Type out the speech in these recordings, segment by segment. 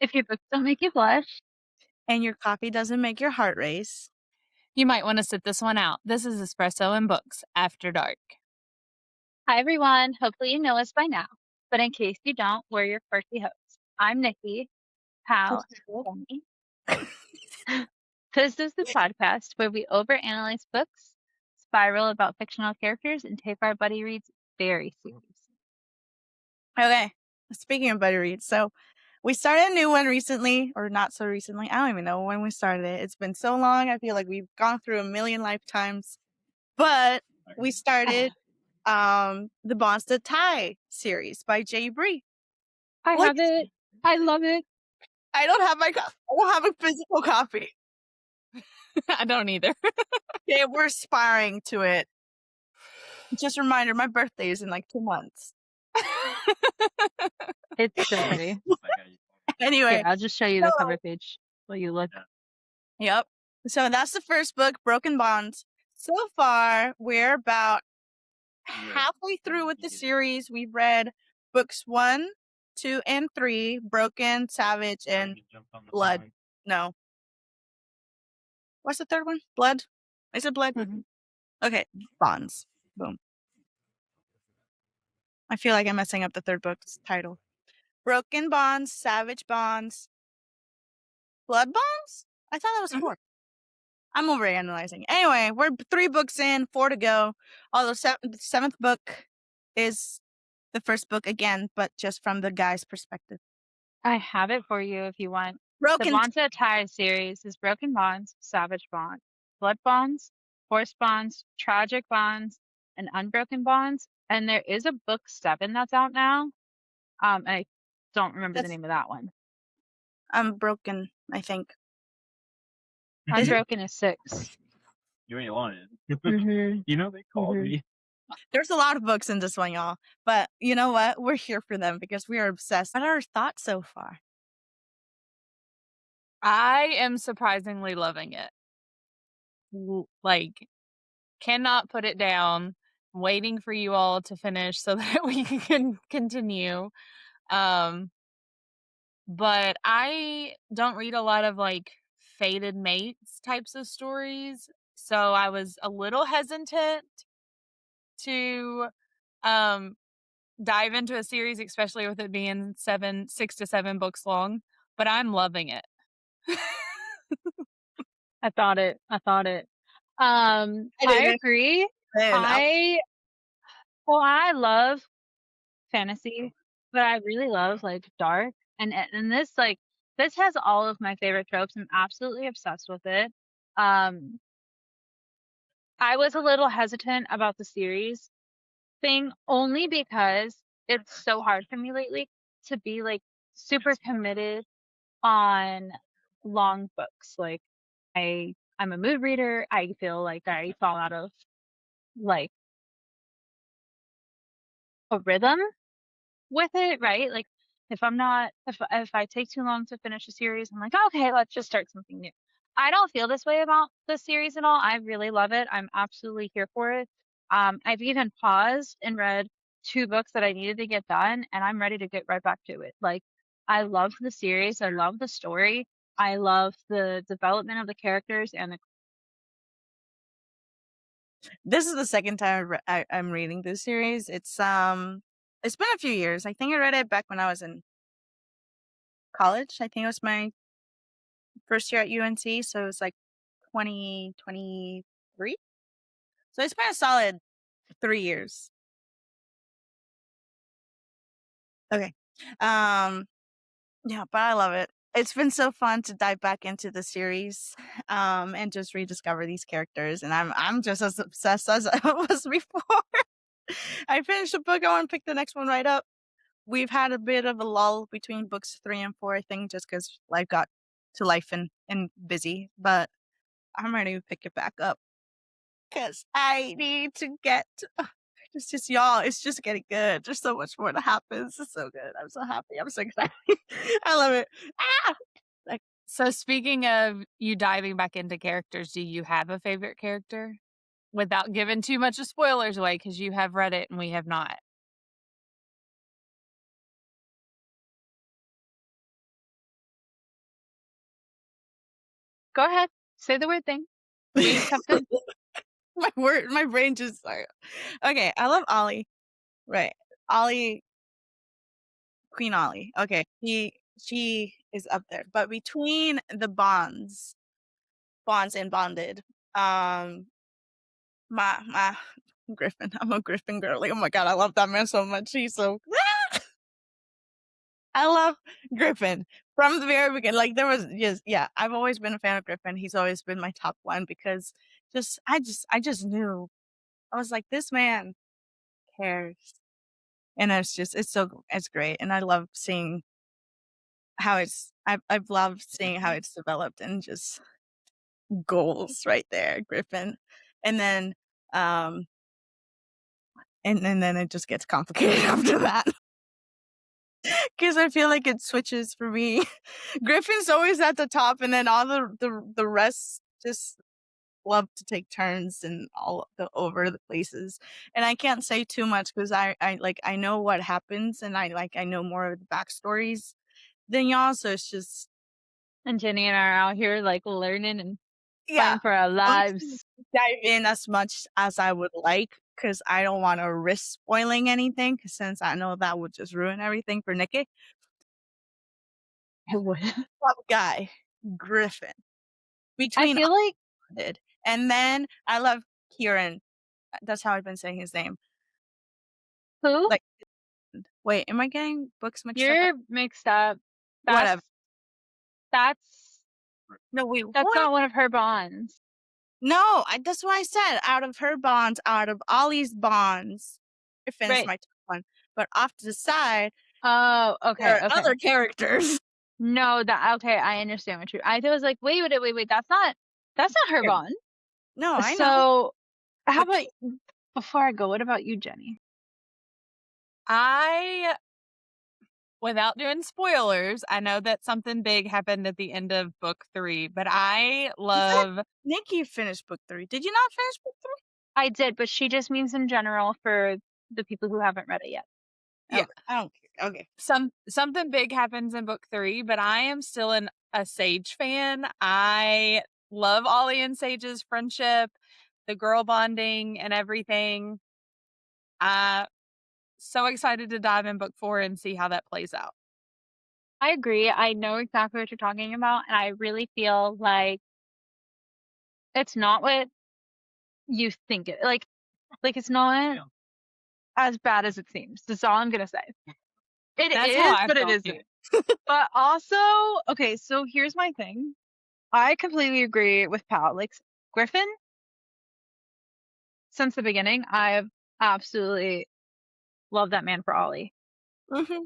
If your books don't make you blush. and your coffee doesn't make your heart race. You might want to sit this one out. This is Espresso and Books After Dark. Hi, everyone. Hopefully, you know us by now. But in case you don't, we're your quirky hosts. I'm Nikki, pal, and Jenny. This is the podcast where we overanalyze books, spiral about fictional characters, and take our buddy reads very seriously. Okay, speaking of buddy reads, so we started a new one recently, or not so recently. I don't even know when we started it. It's been so long. I feel like we've gone through a million lifetimes. But we started the Bonds to Tie series by Jay Bree. I have it. I love it. I don't have I don't have a physical copy. I don't either. Okay, we're aspiring to it. Just a reminder, my birthday is in like 2 months. It's so pretty. Anyway, Here, I'll just show you the cover page while you look. Yep. So that's the first book, Broken Bonds. So far, we're about halfway through with the series. We've read books 1, 2, and 3, Broken, Savage, and Blood. No. What's the third one? Blood? Is it Blood? Mm-hmm. Okay, Bonds. Boom. I feel like I'm messing up the third book's title. Broken Bonds, Savage Bonds, Blood Bonds? I thought that was 4. I'm overanalyzing. Anyway, we're 3 books in, 4 to go. Although the 7th book is the first book again, but just from the guy's perspective. I have it for you if you want. Broken. The Bonds to Tie series is Broken Bonds, Savage Bonds, Blood Bonds, Horse Bonds, Tragic Bonds, and Unbroken Bonds. And there is a book 7 that's out now. I don't remember the name of that one. Unbroken, I think. Unbroken is 6. You ain't lying. Mm-hmm. You know they called me. There's a lot of books in this one, y'all. But you know what? We're here for them because we are obsessed. What are our thoughts so far? I am surprisingly loving it. Like, cannot put it down. Waiting for you all to finish so that we can continue. But I don't read a lot of like fated mates types of stories, so I was a little hesitant to dive into a series, especially with it being 6 to 7 books long, but I'm loving it. I thought it. I agree. I love fantasy, but I really love like dark and this this has all of my favorite tropes. I'm absolutely obsessed with it. I was a little hesitant about the series thing only because it's so hard for me lately to be like super committed on long books. Like I'm a mood reader. I feel like I fall out of like a rhythm with it, right? Like if I take too long to finish a series, I'm like, okay, let's just start something new. I don't feel this way about the series at all. I really love it. I'm absolutely here for it. I've even paused and read 2 books that I needed to get done, and I'm ready to get right back to it. Like, I love the series. I love the story. I love the development of the characters and the. This is the second time I'm reading this series. It's been a few years. I think I read it back when I was in college. I think it was my first year at UNC, so it was like 2023. So it's been a solid 3 years. Okay. Yeah, but I love it. It's been so fun to dive back into the series, and just rediscover these characters. And I'm just as obsessed as I was before. I finished the book. I want to pick the next one right up. We've had a bit of a lull between books 3 and 4, I think, just because life got to life and busy. But I'm ready to pick it back up because I need to get. It's just y'all. It's just getting good. There's so much more to happen. This is so good. I'm so happy. I'm so excited. I love it. So speaking of you diving back into characters, do you have a favorite character? Without giving too much of spoilers away, because you have read it and we have not. Go ahead. Say the weird thing. We accepted. My brain just started. Okay, I love Ollie. Right. Ollie, Queen Ollie. Okay. She is up there. But between the bonds and bonded, my Griffin. I'm a Griffin girly. Oh my god, I love that man so much. He's so I love Griffin from the very beginning. Like there was just I've always been a fan of Griffin. He's always been my top one because I just knew. I was like, this man cares. And it's great. And I love seeing how I've loved seeing how it's developed and just goals right there, Griffin. And then and then it just gets complicated after that. Because I feel like it switches for me. Griffin's always at the top, and then all the rest just love to take turns and all the over the places. And I can't say too much because I know what happens, and I know more of the backstories than y'all. So it's just And Jenny and I are out here like learning and yeah, fighting for our lives. dive in as much as I would like because I don't want to risk spoiling anything. Since I know that would just ruin everything for Nikki. It would. Top guy, Griffin. I Between feel like did. And then I love Kieran. That's how I've been saying his name. who? Like, wait, am I getting books mixed up? You're mixed up. Whatever. That's No, wait, that's what? not one of her bonds. No, that's what I said. Out of her bonds, out of Ollie's bonds, Griffin is Right. my top one. But off to the side, Oh, okay. there are Okay. other characters. No, okay. I understand what you. I was like, wait. That's not her Yeah. bond. No, I know. So, how But about before I go? What about you, Jenny? Without doing spoilers, I know that something big happened at the end of book 3, but I love Nikki finished book 3. Did you not finish book 3? I did, but she just means in general for the people who haven't read it yet. Yeah, Okay. I don't care. Okay. something big happens in book 3, but I am still a Sage fan. I love Ollie and Sage's friendship, the girl bonding and everything. So excited to dive in book 4 and see how that plays out. I agree. I know exactly what you're talking about, and I really feel like it's not what you think it like it's not Yeah. as bad as it seems. That's all I'm gonna say. It That's is, how I but it felt, too. isn't. But also, okay, so here's my thing. I completely agree with Pal. Like Griffin, since the beginning, I've absolutely loved that man for Ollie. Mm-hmm.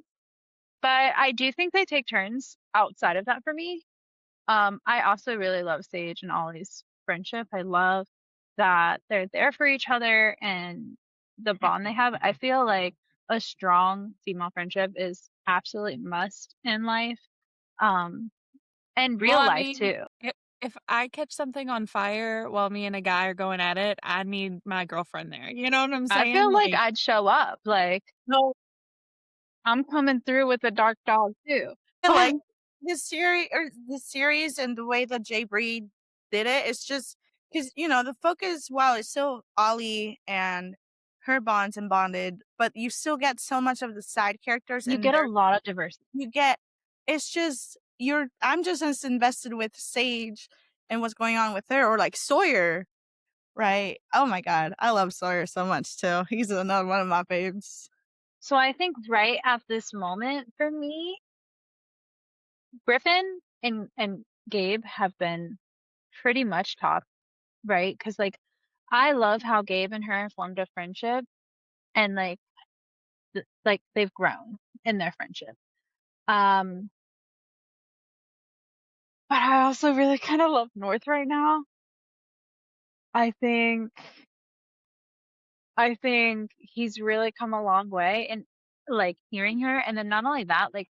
But I do think they take turns outside of that for me. I also really love Sage and Ollie's friendship. I love that they're there for each other and the bond they have. I feel like a strong female friendship is absolutely must in life. And real Well, I life mean, too. if I catch something on fire while me and a guy are going at it, I need my girlfriend there. You know what I'm saying? I feel like I'd show up. Like, No, I'm coming through with a dark dog too. like the series and the way that Jay Breed did it, it's just because the focus, while it's still Ollie and her bonds and bonded, but you still get so much of the side characters. You and get a lot of diversity. it's just I'm just as invested with Sage and what's going on with her, or like Sawyer, right? Oh my god, I love Sawyer so much too. He's another one of my faves. So I think right at this moment for me, Griffin and Gabe have been pretty much top, right? Because like I love how Gabe and her formed a friendship, and like like they've grown in their friendship. But I also really kind of love North right now. I think he's really come a long way in like hearing her, and then not only that, like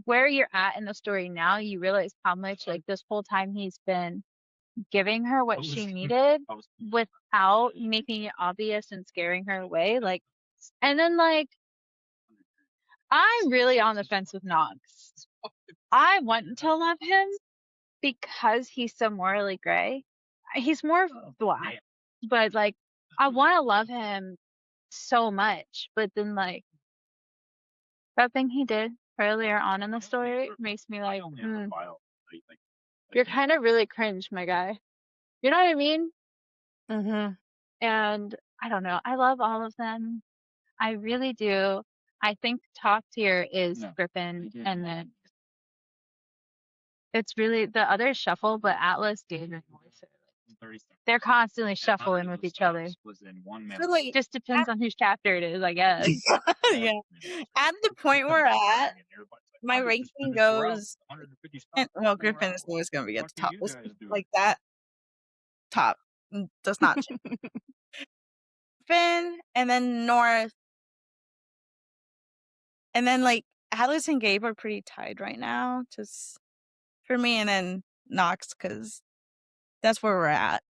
where you're at in the story now, you realize how much like this whole time he's been giving her what she needed without making it obvious and scaring her away. Like, and then like I'm really on the fence with Nox. I want to love him, because he's so morally gray. He's more Oh, black, man. but like I want to love him so much, but then like that thing he did earlier on in the story makes me I like, only have a file. Like, you're kind of really cringe, my guy. You know what I mean? Mm-hmm. And I don't know. I love all of them. I really do. I think top tier is No, Griffin, they did. and then it's really the others shuffle, but Atlas, David, and Moise, 37. they're constantly And 100 shuffling of with those each other. stops was in one I memo. feel like Just depends on whose chapter it is, I guess. yeah. At the point we're at, my ranking goes, and well, Griffin is always going to be at the top. It's like that top does not change. Finn, and then North, and then like Atlas and Gabe are pretty tied right now, just for me, and then Knox because that's where we're at.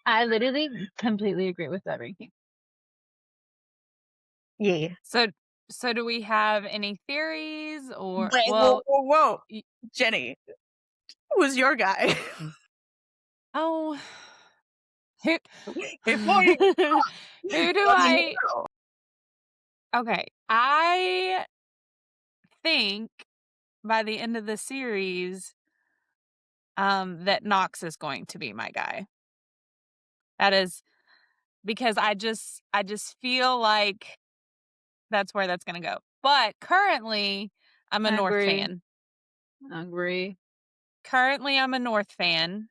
I literally completely agree with that ranking. Yeah. So do we have any theories or Wait, well whoa, y- Jenny, who's your guy? oh who Before you who do let me I know. okay. I think by the end of the series, that Knox is going to be my guy. That is because I just feel like that's where that's gonna go. But currently I'm a I North agree. fan. Agree. Currently I'm a North fan,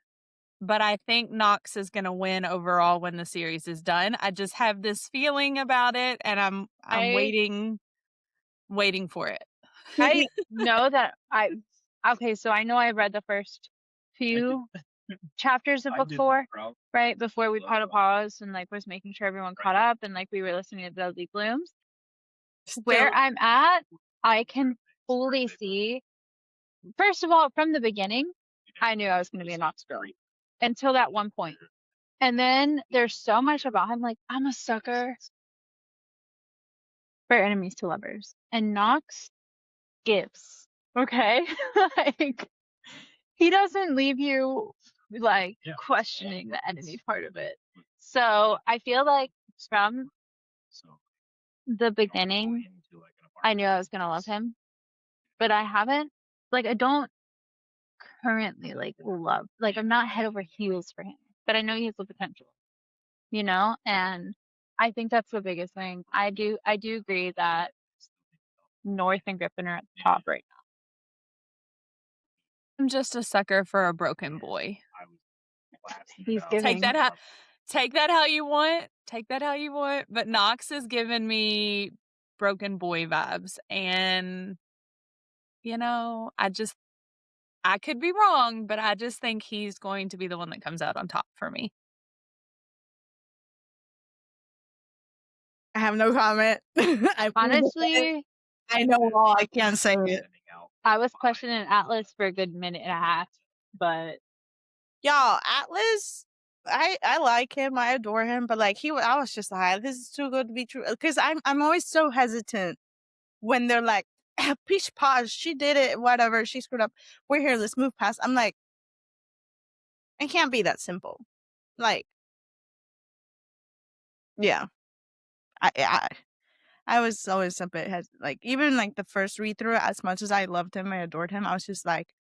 but I think Knox is gonna win overall when the series is done. I just have this feeling about it and I'm I waiting for it. I know that okay, so I know I read the first few chapters of I book did 4, that route. right? Before we put a pause and like was making sure everyone caught up and like we were listening to Deadly Blooms. Where Still, I'm at, I can fully see, first of all, from the beginning, I knew I was going to be a Knox girl until that one point. And then there's so much about him. Like, I'm a sucker for enemies to lovers. And Knox gives. Okay? Like, he doesn't leave you, like, questioning the enemy part of it. So I feel like from the beginning, I knew I was going to love him. But I haven't, like, I don't currently, like, love, like, I'm not head over heels for him. But I know he has the potential, you know? And I think that's the biggest thing. I do agree that North and Griffin are at the top right now. I'm just a sucker for a broken boy. He's giving. Take that how you want. Take that how you want. But Knox is giving me broken boy vibes. And, you know, I could be wrong, but I just think he's going to be the one that comes out on top for me. I have no comment. Honestly, I know all. I can't say it. I was questioning Atlas for a good minute and a half, but Y'all, Atlas, I like him. I adore him. But like I was just like, this is too good to be true. Because I'm always so hesitant when they're like, Peach Posh, she did it, whatever, she screwed up. We're here, let's move past. I'm like, it can't be that simple. Like, yeah, I was always a bit like, even like the first read through, as much as I loved him, I adored him. I was just like,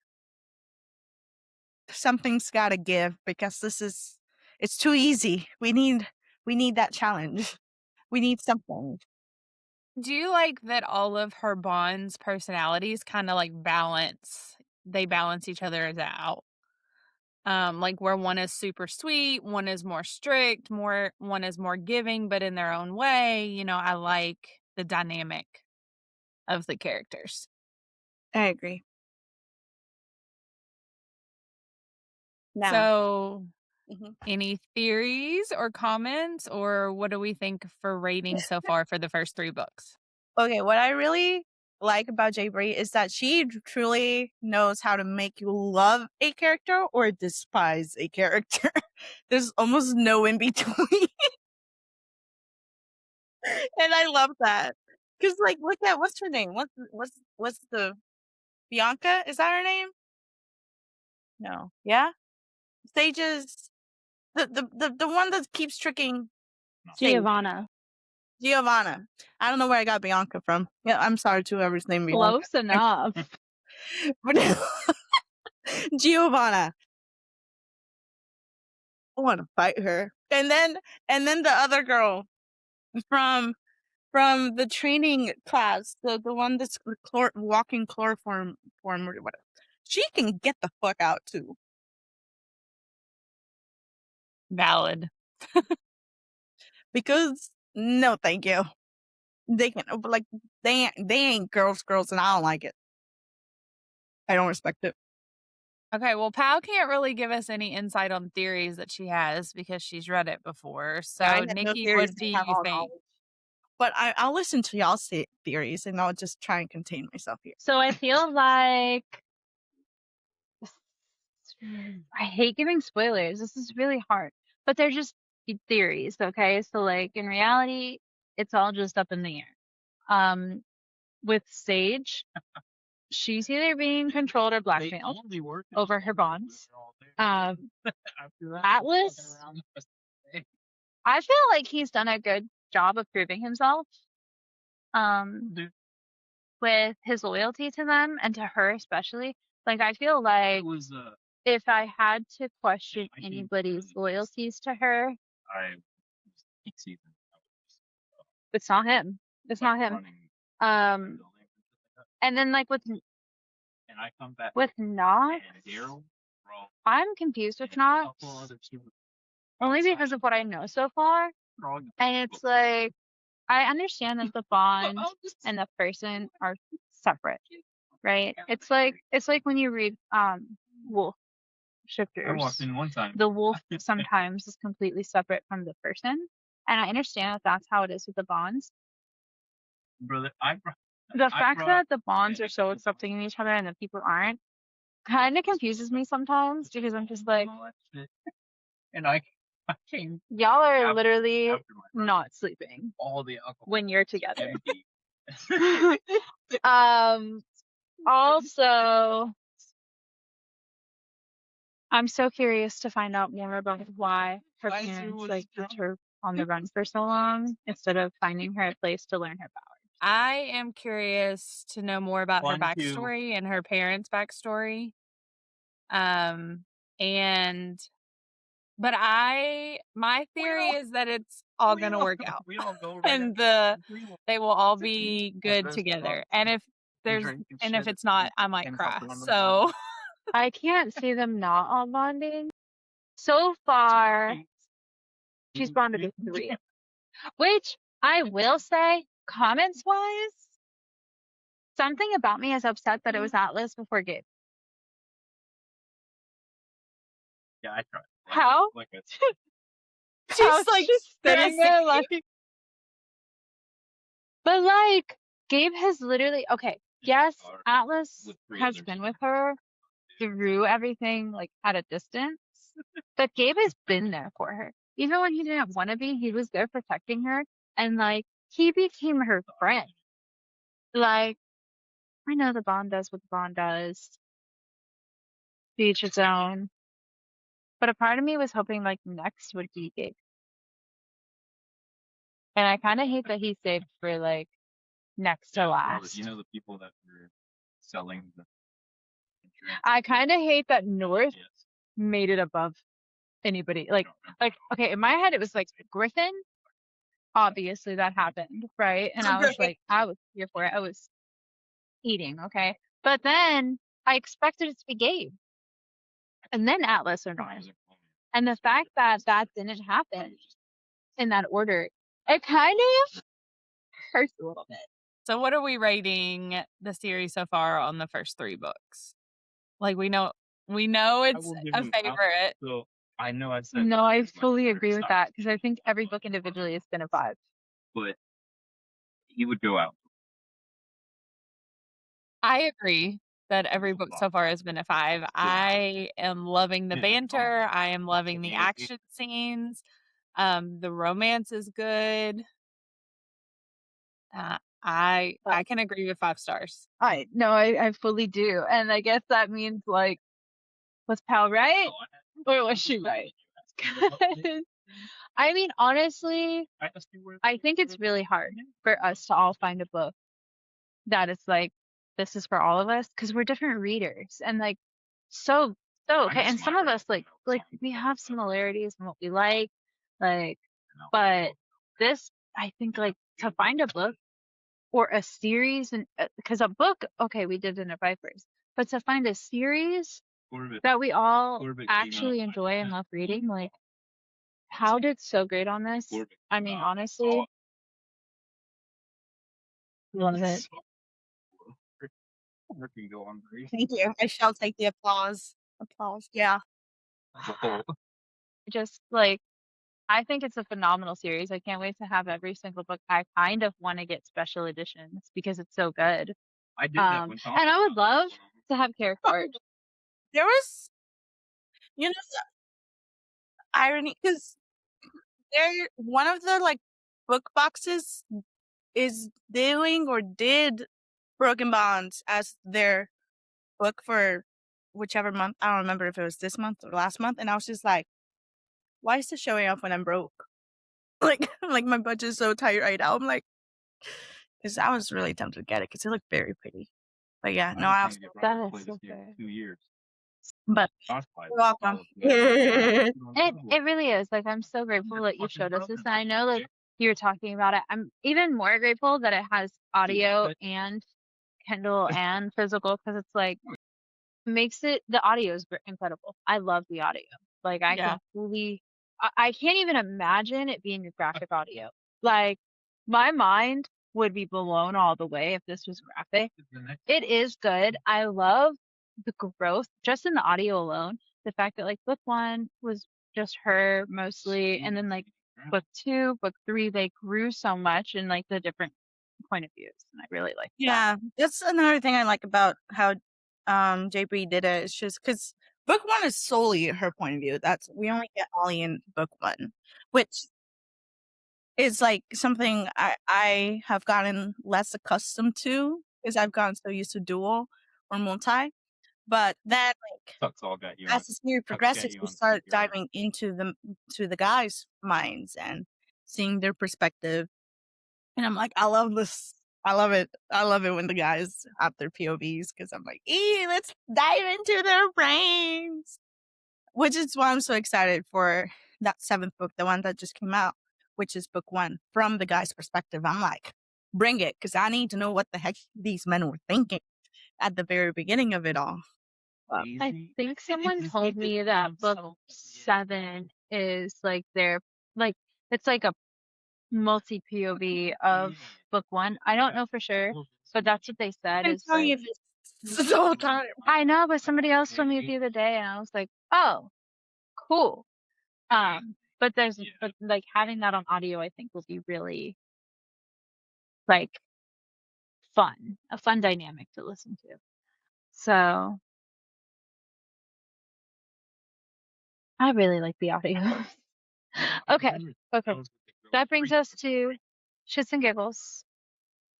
something's got to give because it's too easy. We need that challenge. We need something. Do you like that all of her Bond's personalities kind of like balance each other out? Like where one is super sweet, one is more strict, one is more giving, but in their own way. You know, I like the dynamic of the characters. I agree. Now, So, Mhm. any theories or comments, or what do we think for rating so far for the first 3 books? Okay, what I really like about Jay Bree is that she truly knows how to make you love a character or despise a character. There's almost no in between. And I love that. Cause like, look at, what's her name? What's the Bianca? Is that her name? No. Yeah? Sage's the one that keeps tricking Sage. Giovanna. Giovanna. I don't know where I got Bianca from. Yeah, I'm sorry to whoever's name Bianca. Close enough. But Giovanna. I want to fight her. And then the other girl from the training class, the one that's walking chloroform form or whatever. She can get the fuck out too. Valid. Because no, thank you. They can like they ain't girls, and I don't like it. I don't respect it. Okay, well, Pal can't really give us any insight on theories that she has because she's read it before. So, I have no Nikki, theories, what do I you have all think? knowledge. But I'll listen to y'all's theories, and I'll just try and contain myself here. So I feel like I hate giving spoilers. This is really hard, but they're just theories, okay? So like in reality, it's all just up in the air. With Sage, she's either being controlled or They blackmailed only work over her bonds. After that, Atlas, walking around the rest of the day. I feel like he's done a good job of proving himself. Dude, With his loyalty to them and to her especially. Like I feel it like was if I had to question I think anybody's really loyalties to her, I each season I was just it's not him. It's like not him. running Um, buildings and stuff like and then like that. And I come back with Knox, and Daryl, bro, I'm confused with and a Knox couple other super only because of what I know so far. bro. And it's like I understand that the bond I'll just and the person are separate, right? It's like when you read wolf I shifters. walked in one time. The wolf sometimes is completely separate from the person. And I understand that that's how it is with the bonds. Brother, The I fact brought that the bonds are so accepting of each other and the people aren't kind of confuses me sometimes because I'm just like, all that shit. And I came y'all are after- literally after my not sleeping all the alcohol when you're together. empty. Also, I'm so curious to find out more about why her Why she parents was like drunk. kept her on the run for so long instead of finding her a place to learn her powers. I am curious to know more about her 1, 2. backstory and her parents' backstory. But my theory is that it's all gonna work out. We all go right And they will all be good together. And if it's not, I might cry. So I can't see them not all bonding. So far, she's bonded with 3. Which I will say, comments wise, something about me is upset that it was Atlas before Gabe. Yeah, I tried. How? Like I she's like sitting there stressing. like, but like Gabe has literally yes, Atlas with 3 has others. been with her through everything like at a distance, but Gabe has been there for her. Even when he didn't want to be, he was there protecting her, and like he became her friend. Like I know the bond does what the bond does, to each its own. But a part of me was hoping like next would be Gabe. And I kind of hate that he saved for like next to Brother, last. you know the people that were selling the insurance? I kind of hate that North Yes. made it above anybody. I Like, don't remember. okay, in my head it was like Griffin. Obviously that happened, right? And I was like, I was here for it. I was eating, okay? But then I expected it to be Gabe. And then Atlas or North. And the fact that that didn't happen in that order, it kind of hurts a little bit. So what are we rating the series so far on the first 3 books? Like we know it's will give a him favorite. So I know I said No, I this is my fully favorite agree with style, that because I think every book individually has been a 5. but he would go out. I agree that every book so far has been a 5. I am loving the Yeah. banter. I am loving the Yeah. action scenes. The romance is good. I can agree with 5 stars. I fully do. And I guess that means like Was Pal right? Oh, I Or was she right? Dynasty I mean, honestly, where I think it's really hard for us to all find a book that is like, this is for all of us because we're different readers and like, so okay. And some of us like we have similarities in what we like, but this, I think like to find a book or a series and because a book, okay, we did in a Vipers, but to find a series that we all Corbett came actually out enjoy and love reading, like how did so great on this. I mean, honestly, love it. Can go on brief. Thank you. I shall take the applause. Applause. Yeah. Just like I think it's a phenomenal series. I can't wait to have every single book. I kind of want to get special editions because it's so good. I did that one And I would love to have character art. There was, you know, the irony because there one of the like book boxes is doing or did Broken Bonds as their book for whichever month. I don't remember if it was this month or last month. And I was just like, why is this showing up when I'm broke? Like my budget's so tight right now. I'm like, because I was really tempted to get it because it looked very pretty. But yeah, no, I was, That is so fair. 2 years. but You're you're welcome. It really is. Like I'm so grateful that you showed us this. And I know like you were talking about it. I'm even more grateful that it has audio and Kindle and physical because it's like makes it the audio is incredible. I love the audio. Like I Yeah. completely I can't even imagine it being a graphic audio. Like my mind would be blown all the way if this was graphic. It is good. I love the growth just in the audio alone. The fact that like book 1 was just her mostly, and then like book 2, book 3, they grew so much in like the different point of views, and I really like that. Yeah, that's another thing I like about how JP did it. It's just because book 1 is solely her point of view. That's we only get Ollie in book 1, which is like something I have gotten less accustomed to because I've gotten so used to dual or multi. But then, like Tuck's all got you. as the series progresses, you we on start figure out. diving into the guys' minds and seeing their perspective. And I'm like, I love this. I love it. I love it when the guys have their POVs because I'm like, let's dive into their brains. Which is why I'm so excited for that 7th book, the one that just came out, which is book 1 from the guy's perspective. I'm like, bring it because I need to know what the heck these men were thinking at the very beginning of it all. I think someone told me that book 7 is like their like it's like a multi POV of book 1. I don't know for sure, but that's what they said. I'm Is telling like, you this the whole time. I know, but somebody else told me it the other day, and I was like, oh, cool. But but like having that on audio, I think will be really like fun, a fun dynamic to listen to. So I really like the audio. Okay. That brings us to Shits and Giggles.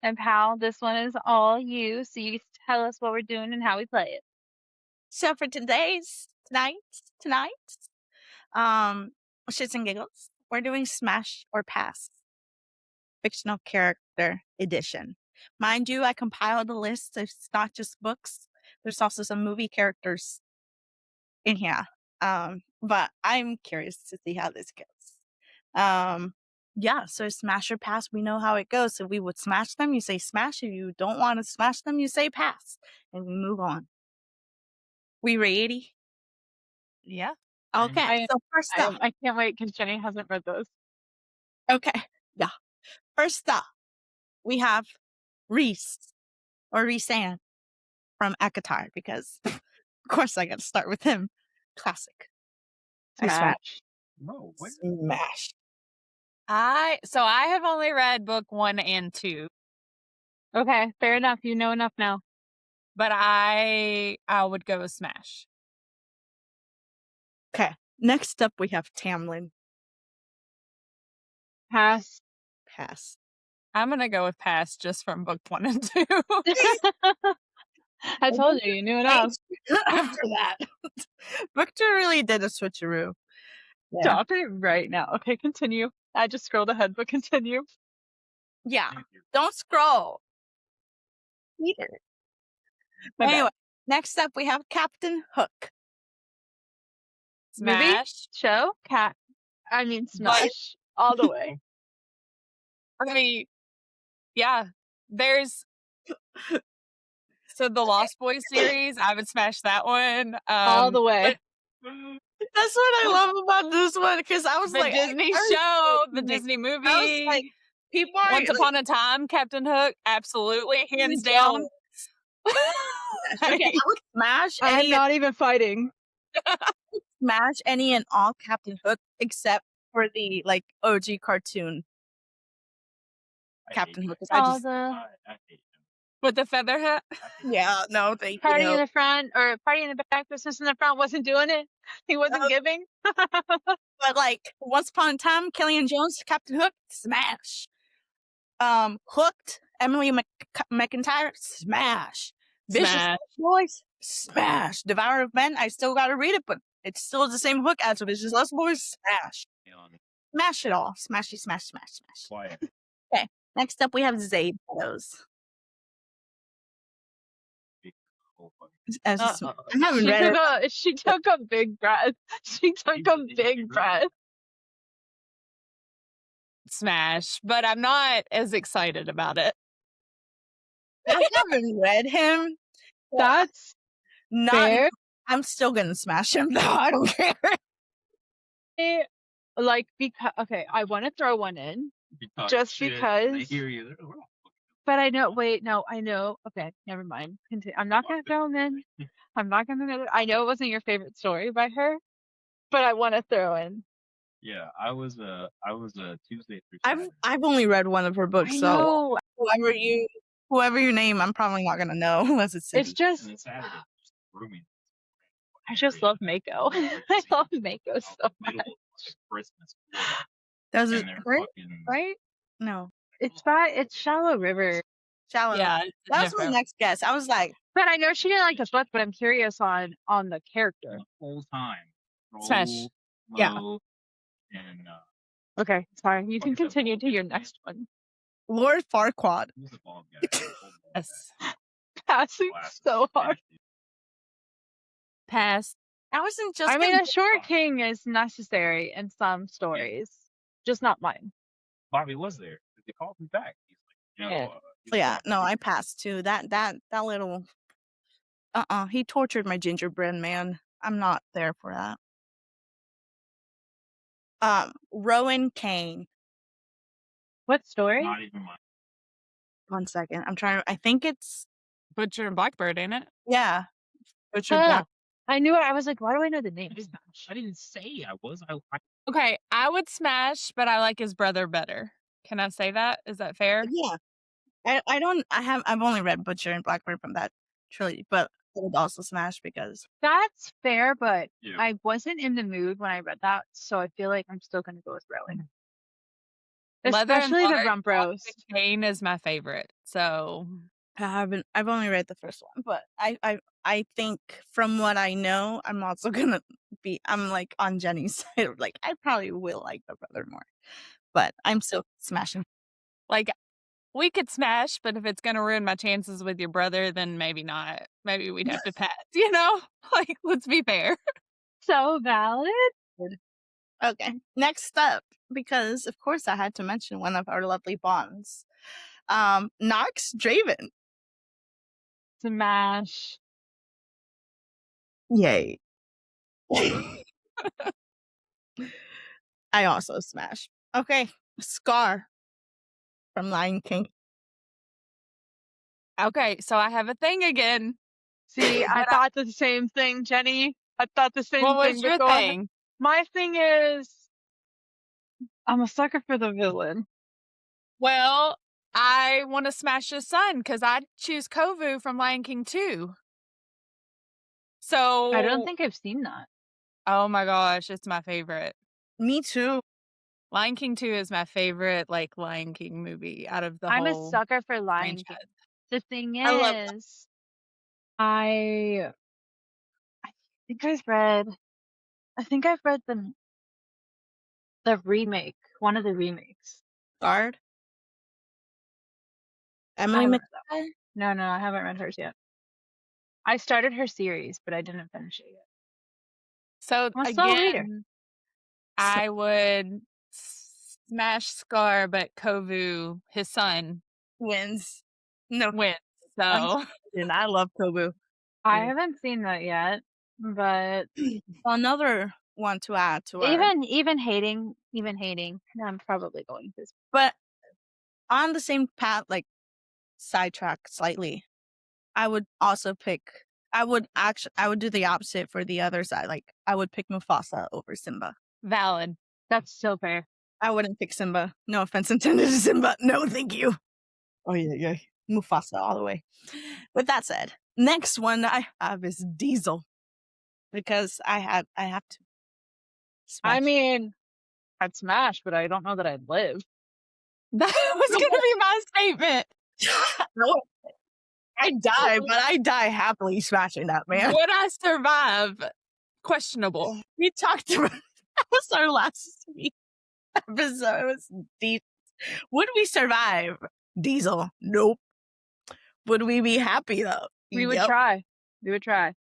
And Pal, this one is all you, so you tell us what we're doing and how we play it. So for tonight, Shits and Giggles, we're doing Smash or Pass, fictional character edition. Mind you, I compiled a list. It's not just books. There's also some movie characters in here. But I'm curious to see how this goes. Yeah, so Smash or Pass, we know how it goes. If we would smash them, you say smash. If you don't want to smash them, you say pass. And we move on. We ready? Yeah. Okay, so first up. I can't wait because Jenny hasn't read those. Okay, yeah. First up, we have Reese or Reesan from ACOTAR because, of course, I got to start with him. Classic. Smash. No, what? Smash. I have only read book 1 and 2, Okay, fair enough. You know enough now. but I would go with Smash. Okay, next up we have Tamlin. Pass. Pass. I'm gonna go with Pass just from book 1 and 2. I told you, you knew enough. After that. Victor really did a switcheroo. Yeah. Stop it right now. Okay, continue. I just scrolled ahead, but continue. Yeah. Thank you. Don't scroll. Either. My bad. Anyway, next up we have Captain Hook. Movie? Smash. Show? Cat. I mean, But smash. All the way. I mean, yeah. There's so the Lost Boys series. I would smash that one. All the way. That's what I love about this one because I was The like, Disney I show, the like- Disney I movie. was like, people are Once like, Upon a Time, Captain Hook, absolutely, hands Jones. down. Okay, I would smash I'm any, not even fighting. and all Captain Hook except for the like OG cartoon I Captain hate Hook. 'cause All I just, the I hate him. With the feather hat. I hate yeah, no, thank party in you. the front or party in the back, business in the front wasn't doing it. He wasn't Oh. giving. But like Once Upon a Time, Killian Jones, Captain Hook, smash. Hooked, Emily McIntyre, smash. Vicious Smash. Boys, smash. Devourer of Men, I still gotta read it, but it's still the same hook as Vicious Lost Boys, smash. him. On Smash it all. Smashy, smash, smash, smash. quiet. Next up, we have Zayd Meadows. Big cold fucking- As a Uh-oh. I haven't read it. She took a big breath. She took a big breath. Smash. But I'm not as excited about it. I haven't read him. That's Not. fair. I'm still gonna smash him though. I don't care. Like, because, okay, I want to throw one in, You talk Just shit, because- They hear you. They're like, "We're not fucking but I know, wait, no, I know. Okay, never mind. I'm not going to throw him in. I'm not going to, I know it wasn't your favorite story by her, but I want to throw in. Yeah, I was a Tuesday through Saturday. I've only read one of her books, I so know. whoever you name, I'm probably not gonna know unless it's It's City. just, And then Saturday just threw me. I just love Mako. I love Mako so much. Middle of Christmas. Does And it they're right? fucking Right? No, It's Shallow River. Shallow. Yeah. it's That was my different. next guess. I was like, But I know she didn't like the book, but I'm curious on the character. the whole time. Smash. Roll, Yeah. low, and Okay, sorry. You can Fucking continue to your simple. next one. Lord Farquaad. who's the bald guy? Yes. Passing Glasses. so hard. Pass. I wasn't just. I mean, gonna- a short king is necessary in some stories, just not mine. Bobby was there. They called him back. He's like, Yeah. he's yeah, like, no, I passed too. That little. He tortured my gingerbread man. I'm not there for that. Rowan Kane. What story? not even mine. 1 second. I'm trying. I think it's Butcher and Blackbird, ain't it? yeah. Richard Huh. Black. I knew it. I was like, why do I know the name? I didn't say I was. I Okay, I would smash, but I like his brother better. Can I say that? Is that fair? Yeah. I've only read Butcher and Blackbird from that trilogy, but I would also smash because That's fair, but Yeah. I wasn't in the mood when I read that, so I feel like I'm still gonna go with Rowan. Leather and Especially the Blood, rump roast. Toxic Kane is my favorite. So I've only read the first one, but I think from what I know, I'm also gonna I'm like on Jenny's side. Like I probably will like the brother more, but I'm still smashing. like we could smash, but if it's gonna ruin my chances with your brother, then maybe not. Maybe we'd have to pass, you know? Like, let's be fair. So valid. Okay, next up, because of course I had to mention one of our lovely bonds, Knox Draven. Smash. Yay. I also smash. Okay, Scar from Lion King. Okay, so I have a thing again. See, I But thought the same thing, Jenny. I thought the same What thing. was but your go ahead. thing? My thing is, I'm a sucker for the villain. Well, I want to smash his son because I'd choose Kovu from Lion King 2. So I don't think I've seen that. Oh my gosh, it's my favorite. Me too. Lion King 2 is my favorite, like, Lion King movie out of the I'm a whole sucker for Lion King. franchise. The thing I love that. is, I I think I've read the remake, one of the remakes. Guard. I Emily haven't read that one. McFay. No, I haven't read hers yet. I started her series, but I didn't finish it yet. So I'm a slow reader. again, I would smash Scar, but Kovu, his son, Wins. No, wins. So and I love Kobu. I Yeah. haven't seen that yet, but Another one to add to our. even hating, I'm probably going to. But on the same path, like sidetrack slightly, I would also pick. I would do the opposite for the other side. Like I would pick Mufasa over Simba. valid. That's so fair. I wouldn't pick Simba. No offense intended to Simba. No, thank you. Oh yeah. Mufasa all the way. With that said, next one I have is Diesel, because I have to. I Smash. mean, I'd smash, but I don't know that I'd live. That was going to be my statement. No, I die, but I die happily smashing that man. Would I survive? Questionable. We talked about that was our last week episode. It was deep. Would we survive? Diesel? Nope. Would we be happy though? We would Yep. try. We would try.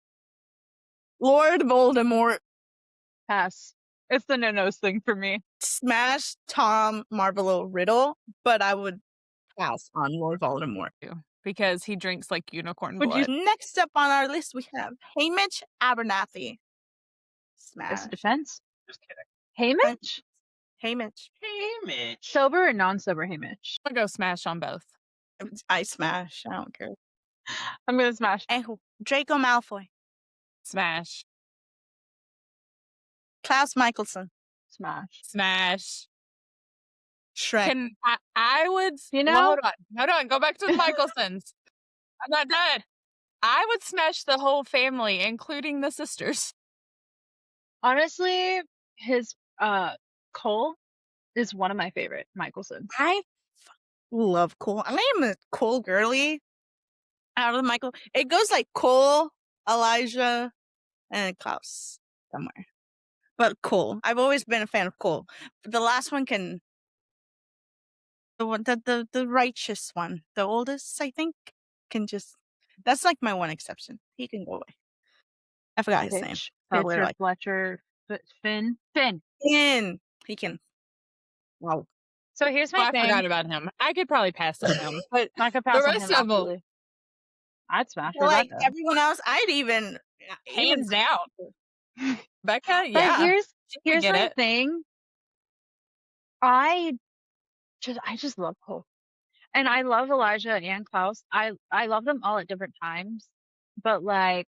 Lord Voldemort. Pass. It's the no-nos thing for me. Smash Tom Marvolo Riddle, but I would pass on Lord Voldemort. Because he drinks like unicorn Would you- blood. Next up on our list, we have Haymitch Abernathy. Smash. Best defense. Just kidding. Haymitch? Haymitch. Hey, Mitch. Sober or non-sober Haymitch? I'm going to go smash on both. I smash. I don't care. I'm gonna smash. Draco Malfoy. Smash. Klaus Michelson. Smash. Smash. Shrek. I would, You well, know- hold on, go back to the Michelsons. I'm not done. I would smash the whole family, including the sisters. Honestly, his Cole is one of my favorite Michelsons. I love Cole. I am a Cole girly. Out of Michael, it goes like Cole, Elijah, and Klaus somewhere. But Cole, I've always been a fan of Cole. But the last one the righteous one, the oldest, I think, can just. That's like my one exception. He can go away. I forgot his name. Probably Fitcher, like Fletcher, Finn. Finn. He can. Wow. So here's Oh, my I thing. forgot about him. I could probably pass on him, but I could pass on rest him, of 'em. absolutely. I'd smash Like Rebecca. everyone else, I'd even hands down. Becca, But yeah. here's get my it. thing. I just love Cole. And I love Elijah and Klaus. I love them all at different times. But like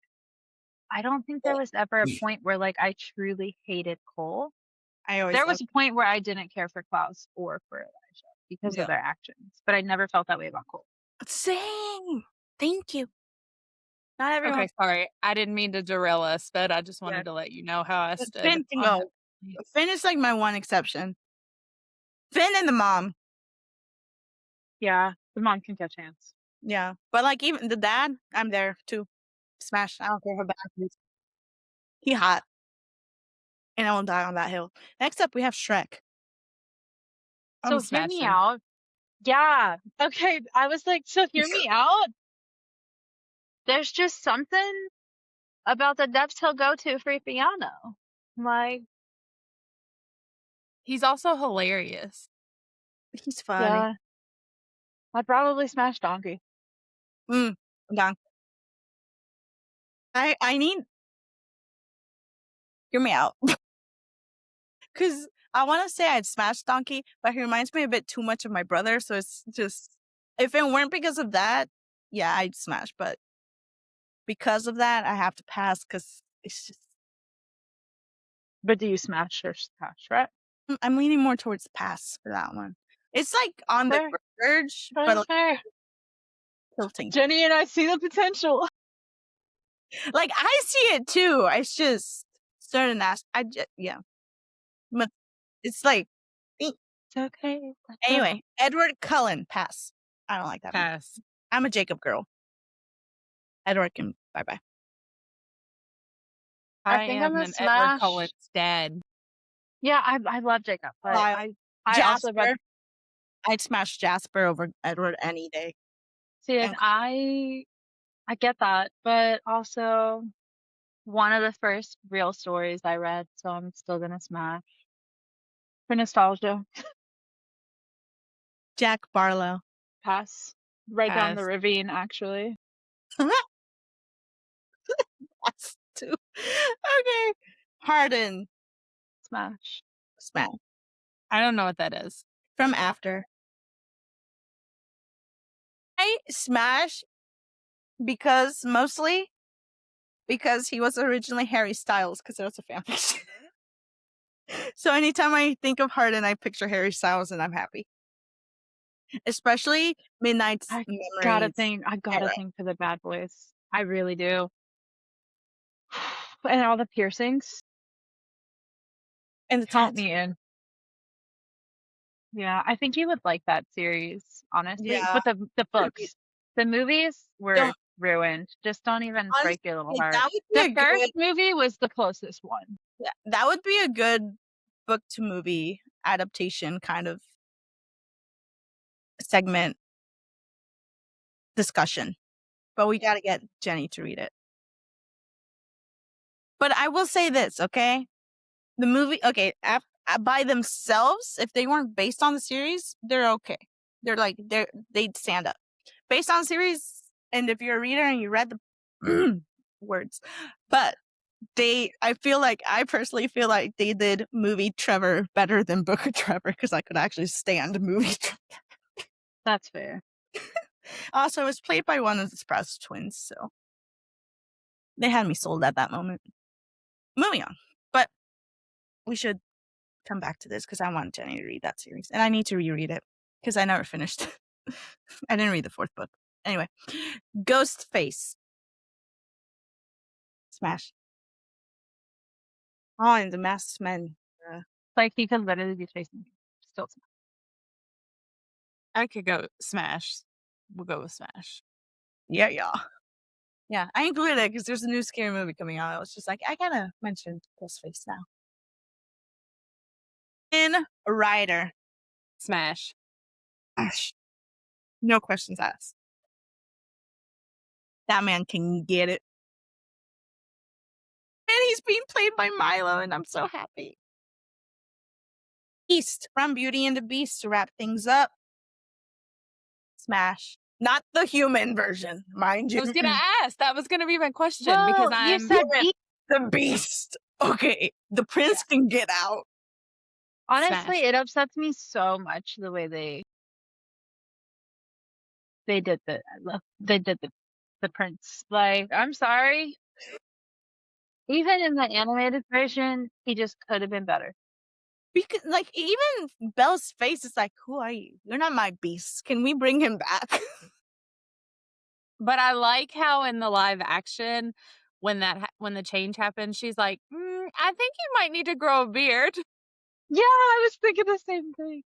I don't think there was ever a point where like I truly hated Cole. I always. There was a point where I didn't care for Klaus or for Elijah because Yeah. of their actions. But I never felt that way about Cole. Same. Thank you. Not everyone. Okay, sorry. I didn't mean to derail us, but I just wanted Yeah. to let you know how I But stood. Finn can on go. that. Finn is like my one exception. Finn and the mom. Yeah. The mom can catch hands. Yeah. But like even the dad, I'm there too. Smash. I don't care how bad he is. He hot. And I won't die on that hill. Next up we have Shrek. I'm So hear me smashing. out. Yeah. Okay. I was like, so hear me out. There's just something about the depths he'll go to for piano. Like, He's also hilarious. He's funny. yeah. I'd probably smash Donkey. Donkey. I need. Hear me out. Because I want to say I'd smash Donkey, but he reminds me a bit too much of my brother. So it's just, if it weren't because of that, yeah, I'd smash. But because of that, I have to pass because it's just, But do you smash or smash, right? I'm leaning more towards pass for that one. It's like on Fair. the verge, but That's like fair. tilting. Jenny and I see the potential. Like I see it too. It's just certain yeah. But it's like It's okay. anyway. Edward Cullen, pass. I don't like that. one. Pass. I'm a Jacob girl. Edward can bye. I think I'm am a an Edward Smash. Cullen's dad. Yeah, I love Jacob, but I- I also read. Jasper. I'd smash Jasper over Edward any day. See, like, I get that, but also one of the first real stories I read, so I'm still gonna smash for nostalgia. Jack Barlow. Pass right down the Pass. ravine, actually. That's too. Okay. Harden. Smash. Smash. I don't know what that is. From After. I smash mostly because he was originally Harry Styles, because it was a fanfiction. So anytime I think of Harden, I picture Harry Styles and I'm happy. Especially Midnight's I Memories. gotta think era. for the bad boys. I really do. And all the piercings. And the Count tats. me in. Yeah, I think you would like that series, honestly. Yeah. But the books, the movies were Don't- ruined. Just don't even break your little heart. That would be The a first good, movie was the closest one. that would be a good book to movie adaptation kind of segment discussion. But we got to get Jenny to read it. But I will say this, okay? The movie, okay, by themselves, if they weren't based on the series, they're okay. They'd stand up. Based on the series, and if you're a reader and you read the words, but I personally feel like they did movie Trevor better than book of Trevor, because I could actually stand movie Trevor. That's fair. Also, it was played by one of the Sprouse twins, so they had me sold at that moment. Moving on. But we should come back to this because I want Jenny to read that series. And I need to reread it because I never finished. I didn't read the fourth book. Anyway, Ghostface. Smash. Oh, and the Masked Men. Like, he could literally be facing me. Still smash. I could go Smash. We'll go with Smash. Yeah. Yeah, I included it because there's a new scary movie coming out. I was just like, I gotta mention Ghostface now. In Rider. Smash. Gosh. No questions asked. That man can get it. And he's being played by Milo, and I'm so happy. Beast from Beauty and the Beast to wrap things up. Smash. Not the human version, mind you. I was gonna ask. That was gonna be my question Well, because you I'm said the Beast. Okay, the prince can get out. honestly, Smash. it upsets me so much the way they did the prince. Like, I'm sorry. Even in the animated version, he just could have been better. Because, like, even Belle's face is like, who are you? You're not my beast. Can we bring him back? But I like how in the live action, when the change happened, she's like, I think you might need to grow a beard. Yeah, I was thinking the same thing.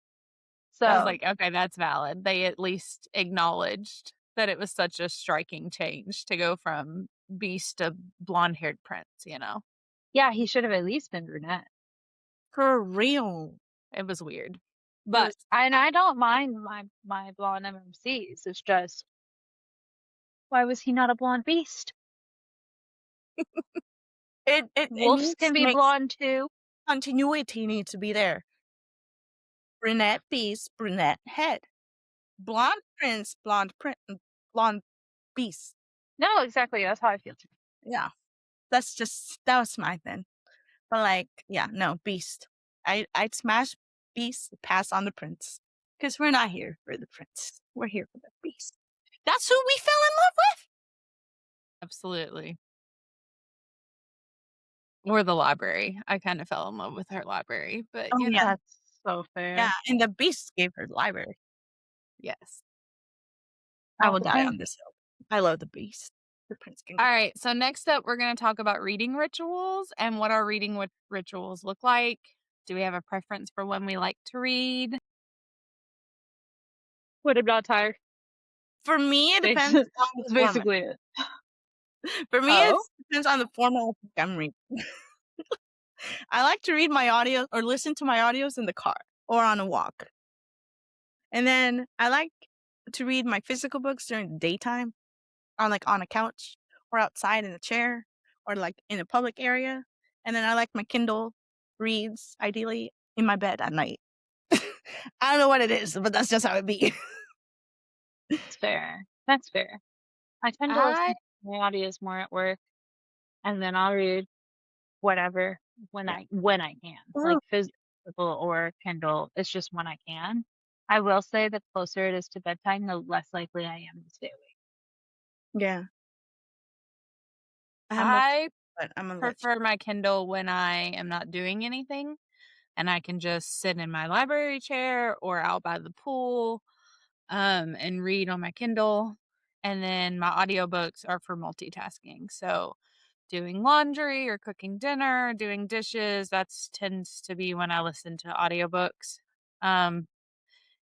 So I was like, okay, that's valid. They at least acknowledged that it was such a striking change to go from Beast to blonde-haired Prince, you know? yeah, he should have at least been brunette. For real. It was weird. But And I don't mind my blonde MMCs. It's just, why was he not a blonde beast? It Wolves needs can to be make blonde too. continuity needs to be there. Brunette beast, brunette head. Blonde prince, blonde beast. No, exactly. That's how I feel too. Yeah. That was my thing. But like, yeah, no, beast. I'd smash beast, pass on the prince. Because we're not here for the prince. We're here for the beast. That's who we fell in love with. absolutely. Or the library. I kind of fell in love with her library, but Oh, you know, yeah. That's so fair. Yeah, and the beast gave her the library. yes. I will die Okay. on this hill. I love the beast. The prince can All right. So next up, we're going to talk about reading rituals and what our reading rituals look like. Do we have a preference for when we like to read? When I'm not tired. For me, it Basi- depends on That's the format. basically it. For me, it Oh, depends on the format of book I'm reading. I like to read my audio or listen to my audios in the car or on a walk. And then I like to read my physical books during the daytime on a couch or outside in a chair or like in a public area. And then I like my Kindle reads ideally in my bed at night. I don't know what it is, but that's just how it be. That's fair. That's fair. I tend to I listen to my audios more at work, and then I'll read whatever Yeah. when I can, like physical or Kindle. It's just when I can. I will say the closer it is to bedtime, the less likely I am to stay awake. Yeah. I have more, I but I'm gonna let you. prefer my Kindle when I am not doing anything and I can just sit in my library chair or out by the pool and read on my Kindle. And then my audiobooks are for multitasking. So doing laundry or cooking dinner, doing dishes, that's tends to be when I listen to audiobooks. Um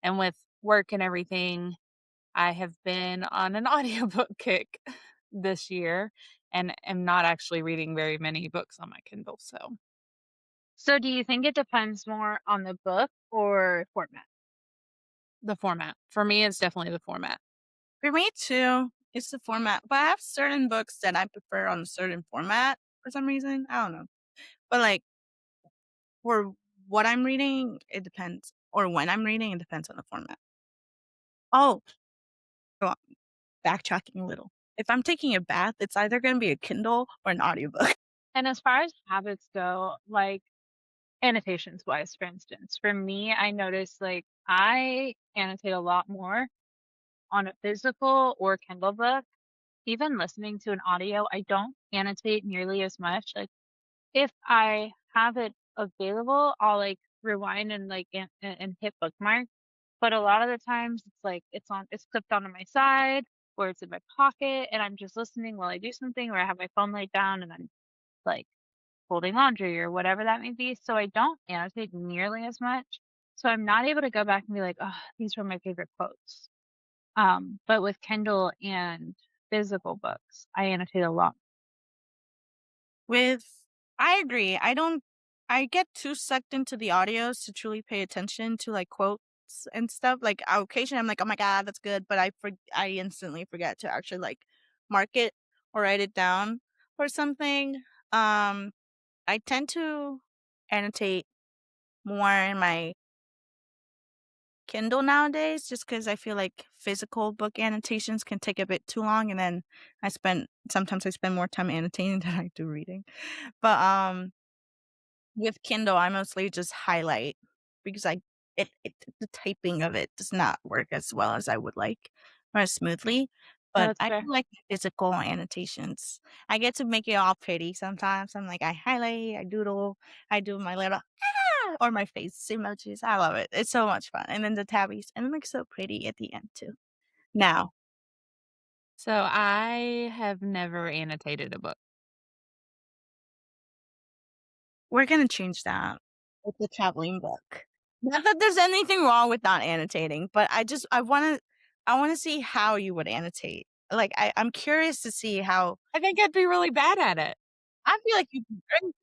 and with work and everything, I have been on an audiobook kick this year and am not actually reading very many books on my Kindle, so So do you think it depends more on the book or format? the format. For me, it's definitely the format. For me too, it's the format. But I have certain books that I prefer on a certain format for some reason. I don't know. But like for what I'm reading, it depends. Or when I'm reading, it depends on the format. Oh, go on, backtracking a little. If I'm taking a bath, it's either gonna be a Kindle or an audiobook. And as far as habits go, like annotations wise, for instance, for me, I notice like I annotate a lot more on a physical or Kindle book. Even listening to an audio, I don't annotate nearly as much. Like if I have it available, I'll like rewind and like and hit bookmark. But a lot of the times it's like it's clipped onto my side or it's in my pocket and I'm just listening while I do something or I have my phone laid down and I'm like folding laundry or whatever that may be. So I don't annotate nearly as much. So I'm not able to go back and be like, oh, these were my favorite quotes. But with Kindle and physical books, I annotate a lot. With I agree. I get too sucked into the audios to truly pay attention to like quotes and stuff. Like occasionally I'm like, "Oh my god, that's good," but I instantly forget to actually like mark it or write it down or something. Um I tend to annotate more in my Kindle nowadays just because I feel like physical book annotations can take a bit too long and then sometimes I spend more time annotating than I do reading. But with Kindle, I mostly just highlight because the typing of it does not work as well as I would like or as smoothly. No, But that's I fair. do like physical annotations. I get to make it all pretty sometimes. I'm like, I highlight, I doodle, I do my little or my face emojis. I love it. It's so much fun. And then the tabbies, and it looks so pretty at the end too. Now, So I have never annotated a book. we're gonna change that with the traveling book. Not that there's anything wrong with not annotating, but I wanna see how you would annotate. Like I'm curious to see how I think I'd be really bad at it. I feel like you'd be great.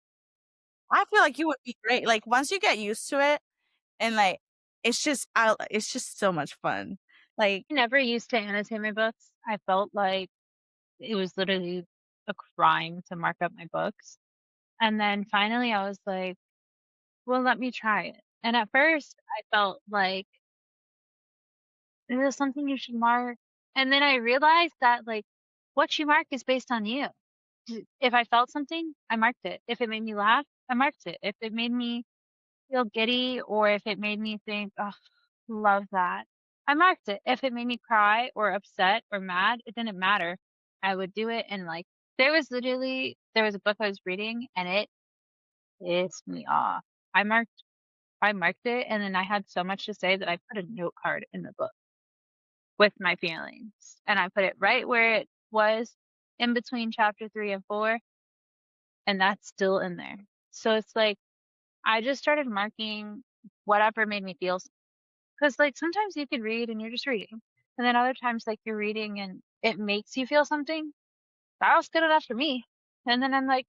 I feel like you would be great. Like once you get used to it and like it's just so much fun. Like I never used to annotate my books. I felt like it was literally a crime to mark up my books. And then finally I was like, well, let me try it. And at first I felt like it was something you should mark. And then I realized that like what you mark is based on you. If I felt something, I marked it. If it made me laugh, I marked it. If it made me feel giddy or if it made me think, oh, love that, I marked it. If it made me cry or upset or mad, it didn't matter. I would do it. And like, there was a book I was reading and it pissed me off. I marked, I marked it. And then I had so much to say that I put a note card in the book with my feelings and I put it right where it was in between chapter 3 and 4. And that's still in there. So it's like, I just started marking whatever made me feel. Because, like, sometimes you could read and you're just reading. And then other times, like, you're reading and it makes you feel something. that was good enough for me. And then I'm like,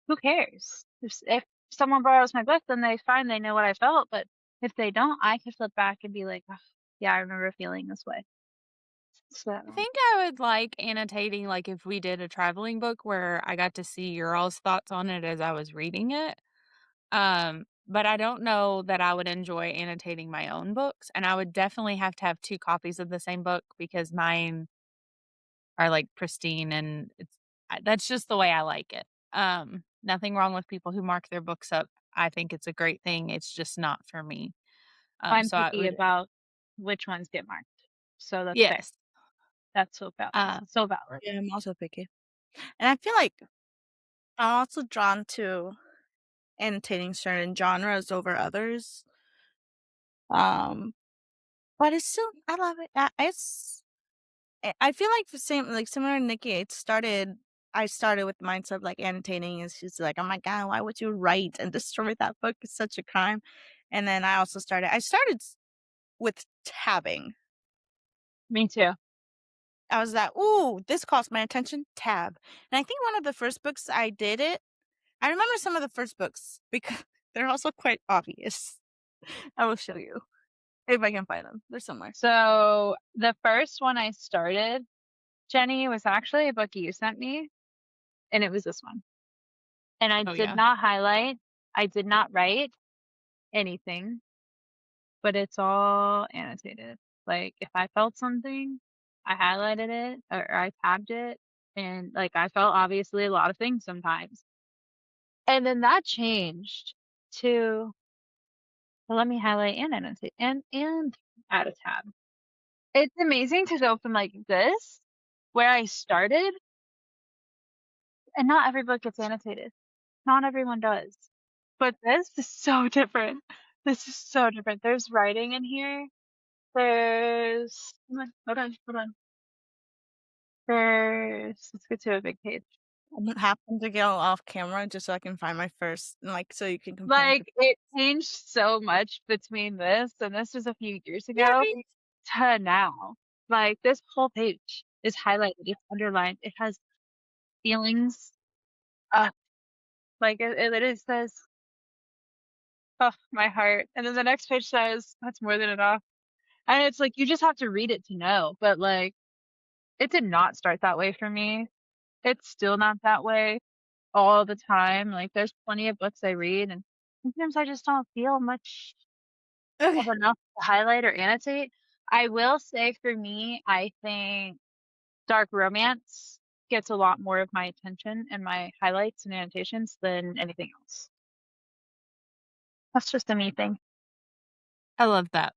who cares? If someone borrows my book, then they fine, they know what I felt. But if they don't, I can flip back and be like, "Ugh, yeah, I remember feeling this way." So I think I would like annotating, like, if we did a traveling book where I got to see your all's thoughts on it as I was reading it. But I don't know that I would enjoy annotating my own books, and I would definitely have to have 2 copies of the same book because mine are, like, pristine and that's just the way I like it. Nothing wrong with people who mark their books up. I think it's a great thing, it's just not for me. I'm So I picky would about which ones get marked. So that's fair. Yes. That's so valid. Uh, So valid. Yeah, I'm also picky. And I feel like I'm also drawn to annotating certain genres over others. But it's still I love it. I feel like the same like similar to Nikki, I started with the mindset of like annotating is just like, oh my god, why would you write and destroy that book? It's such a crime. And then I started with tabbing. Me too. I was like, ooh, this caught my attention, tab. And I think one of the first books I remember some of the first books because they're also quite obvious. I will show you if I can find them. They're somewhere. So the first one I started, Jenny, was actually a book you sent me, and it was this one. And I Oh, did yeah. not highlight, I did not write anything, but it's all annotated. Like if I felt something, I highlighted it or I tabbed it, and like I felt obviously a lot of things sometimes. And then that changed to, well, let me highlight and annotate and add a tab. It's amazing to go from like this, where I started, and not every book gets annotated. Not everyone does. But this is so different. This is so different. There's writing in here. There's hold on. Let's get to a big page. I happen to go off camera just so I can find my first, like, so you can compare. Like it changed so much between this, and this was a few years Yeah, ago, right. to now. Like this whole page is highlighted, it's underlined, it has feelings. Uh, like it literally says, "Oh, my heart," and then the next page says, "That's more than enough." And it's like you just have to read it to know. But like, it did not start that way for me. It's still not that way all the time. Like, there's plenty of books I read, and sometimes I just don't feel much of Okay. enough to highlight or annotate. I will say for me, I think dark romance gets a lot more of my attention and my highlights and annotations than anything else. That's just a me thing. I love that.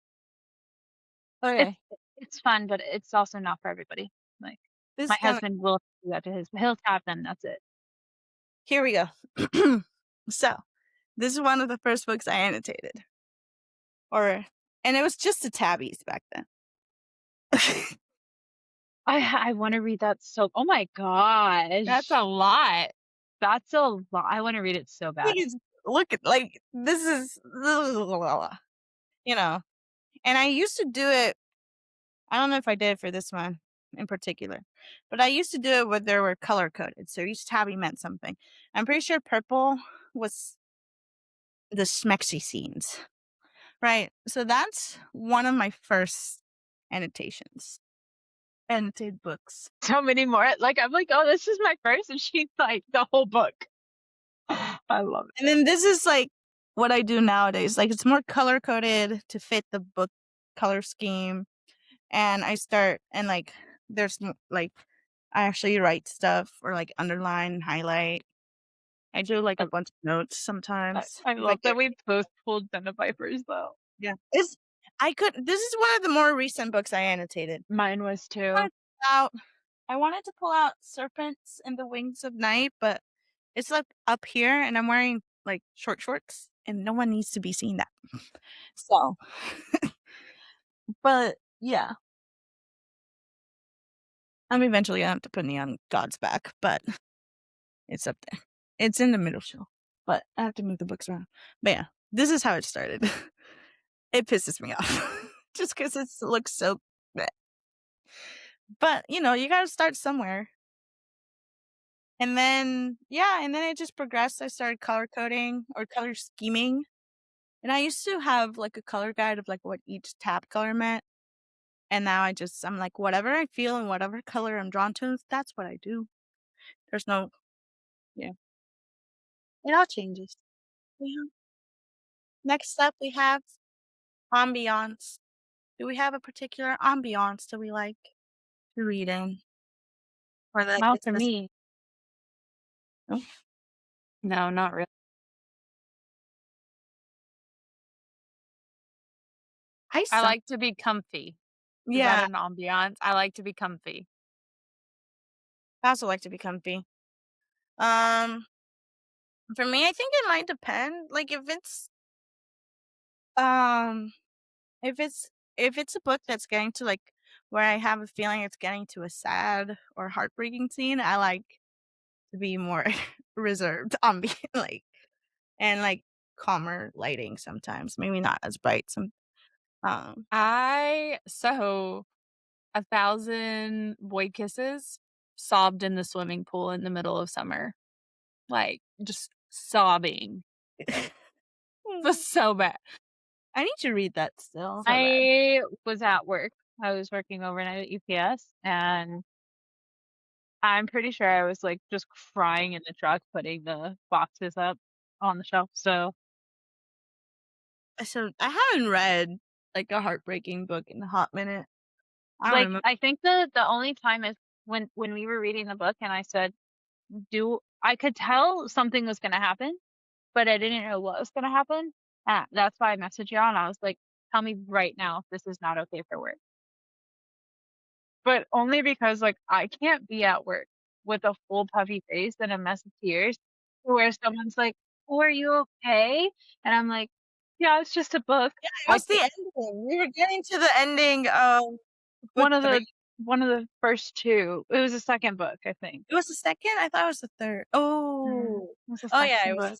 It's Okay. it's fun, but it's also not for everybody. Like This my is gonna husband will do that to his he'll tap them, that's it. Here we go. So, this is one of the first books I annotated. And it was just the tabbies back then. I wanna read that so oh my gosh. That's a lot. That's a lot. I wanna read it so bad. Please look at like this is you know. And I used to do it. I don't know if I did it for this one in particular, but I used to do it where they were color coded. So each tabby meant something. I'm pretty sure purple was the smexy scenes. Right. So that's one of my first annotations. Annotated books. So many more. Like, I'm like, "Oh, this is my first," and she's like, "The whole book." I love it. And then this is like what I do nowadays. Like it's more color coded to fit the book color scheme. And like there's like I actually write stuff or like underline, highlight. I do like a bunch of notes sometimes. I if love get- that we both pulled Den of Vipers, though. Yeah. This is one of the more recent books I annotated. Mine was too. I wanted to pull out Serpents and the Wings of Night, but it's like up here and I'm wearing like short shorts and no one needs to be seeing that. So, but yeah. I'm eventually gonna have to put Neon God's back, but it's up there. It's in the middle shelf, but I have to move the books around. But yeah, this is how it started. It pisses me off just because it looks so bleh. But, you know, you gotta start somewhere. And then it just progressed. I started color coding or color scheming. And I used to have like a color guide of like what each tab color meant. And now I'm like, whatever I feel and whatever color I'm drawn to, that's what I do. There's no, yeah, it all changes. Yeah. Next up, we have ambiance. Do we have a particular ambiance that we like to read in? Or that Well, it's for this? me, Oh, No, not really. I I suck. like to be comfy. Is Yeah, that an ambiance? I like to be comfy. I also like to be comfy. Um, for me, I think it might depend. Like um, if it's if it's a book that's getting to like where I have a feeling it's getting to a sad or heartbreaking scene, I like to be more reserved on being like and like calmer lighting sometimes. Maybe not as bright. Um So 1,000 Boy Kisses sobbed in the swimming pool in the middle of summer. Like, just sobbing. It was so bad. I need to read that still. So bad. I was at work. I was working overnight at UPS, and I'm pretty sure I was like just crying in the truck, putting the boxes up on the shelf. So So I haven't read like a heartbreaking book in a hot minute. I don't like remember. I think the only time is when we were reading the book and I said, do I could tell something was gonna happen, but I didn't know what was gonna happen. That's why I messaged you and I was like, tell me right now if this is not okay for work. But only because like I can't be at work with a full puffy face and a mess of tears where someone's like, "Oh, are you okay?" And I'm like, "Yeah, it's just a book." It I was the can't, ending. We were getting to the ending of book one of 3. the first two. It was the second book, I think. It was the second? I thought it was the third. It was the Oh yeah, second book.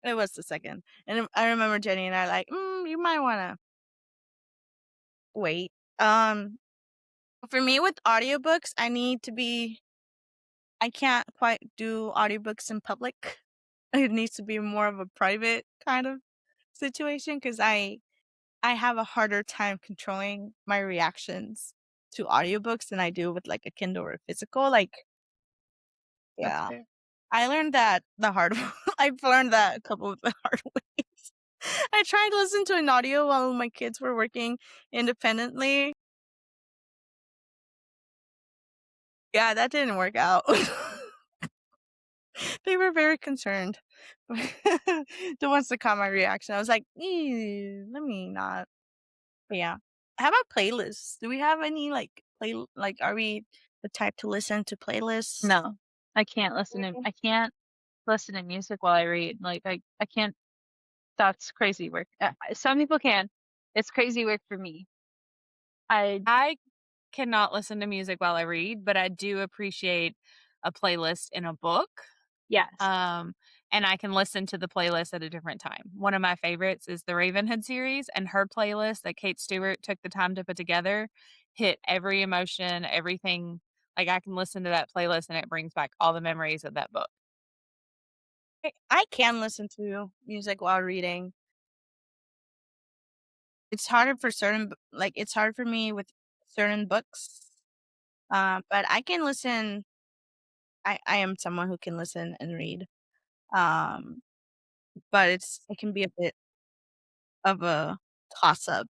it was the second. And I remember Jenny and I like, you might wanna wait. For me with audiobooks, I can't quite do audiobooks in public. It needs to be more of a private kind of situation because I have a harder time controlling my reactions to audiobooks than I do with like a Kindle or a physical. Like, That's yeah, fair. I learned that the hard. I've learned that a couple of the hard ways. I tried to listen to an audio while my kids were working independently. Yeah, that didn't work out. They were very concerned. The ones that caught my reaction, I was like, let me not. But yeah. How about playlists? Do we have any are we the type to listen to playlists? No, I can't listen to I can't listen to music while I read. Like I can't. That's crazy work. Some people can. It's crazy work for me. I cannot listen to music while I read, but I do appreciate a playlist in a book. Yes. And I can listen to the playlist at a different time. One of my favorites is the Ravenhood series, and her playlist that Kate Stewart took the time to put together hit every emotion, everything. Like, I can listen to that playlist and it brings back all the memories of that book. I can listen to music while reading. It's harder for it's hard for me with certain books. But I can listen. I am someone who can listen and read. Um, but it can be a bit of a toss up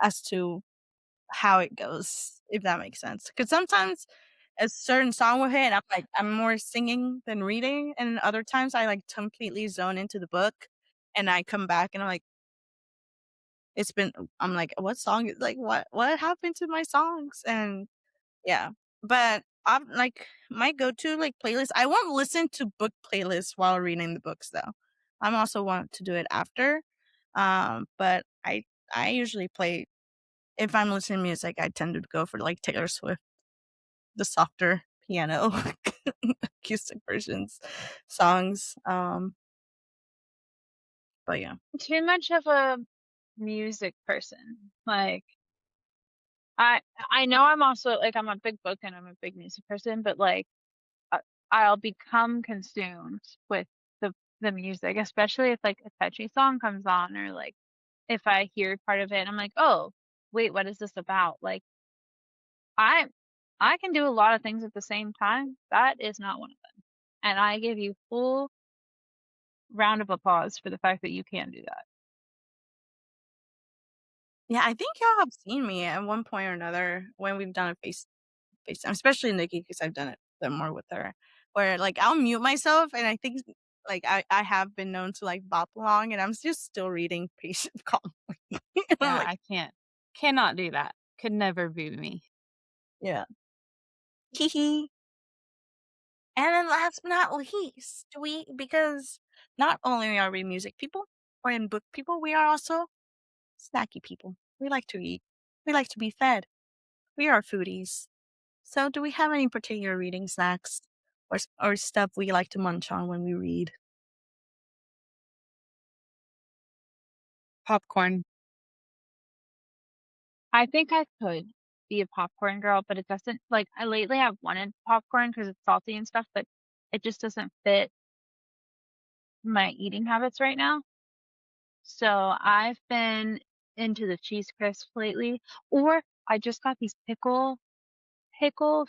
as to how it goes, if that makes sense. Because sometimes a certain song will hit, and I'm more singing than reading, and other times I like completely zone into the book, and I come back and I'm like, what song? Like, what happened to my songs? And yeah, but I'm like my go-to like playlist. I won't listen to book playlists while reading the books though. I'm also want to do it after. But I usually play if I'm listening to music. I tend to go for like Taylor Swift, the softer piano acoustic versions songs. But yeah, Too much of a music person. Like I I know I'm also like I'm a big book and I'm a big music person, but like I'll become consumed with the music, especially if like a catchy song comes on, or like if I hear part of it and I'm like, oh, wait, what is this about? Like I I can do a lot of things at the same time. That is not one of them. And I give you full round of applause for the fact that you can do that. Yeah, I think y'all have seen me at one point or another when we've done a FaceTime, especially Nikki, because I've done more with her. Where like I'll mute myself, and I think like I have been known to like bop along, and I'm just still reading Patient Calmly. And I'm Yeah, like, I cannot do that. Could never be me. yeah, hee hee. And then last but not least, because not only are we music people or in book people, we are also snacky people. We like to eat. We like to be fed. We are foodies. So, do we have any particular reading snacks or stuff we like to munch on when we read? Popcorn. I think I could be a popcorn girl, but it doesn't like I lately have wanted popcorn because it's salty and stuff, but it just doesn't fit my eating habits right now. So I've been into the cheese crisp lately, or I just got these pickle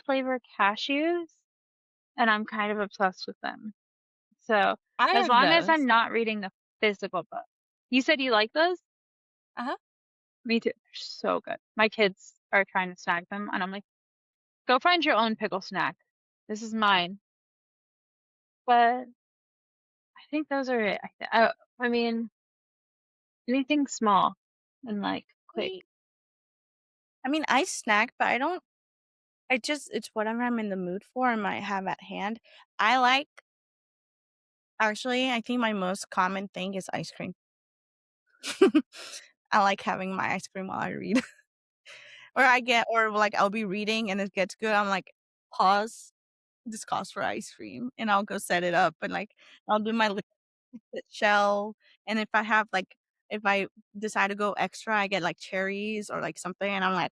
flavored cashews, and I'm kind of obsessed with them. So I as have long as those. I'm not reading the physical book. You said you like those? Uh-huh. Me too. They're so good. My kids are trying to snag them, and I'm like, go find your own pickle snack. This is mine. But I think those are it. I mean, anything small and like quick. I mean, I snack, but I don't. It's whatever I'm in the mood for and might have at hand. I like, actually, I think my most common thing is ice cream. I like having my ice cream while I read. or like I'll be reading and it gets good. I'm like, pause, this calls for ice cream. And I'll go set it up and like, I'll do my shell. And if I decide to go extra, I get like cherries or like something. And I'm like,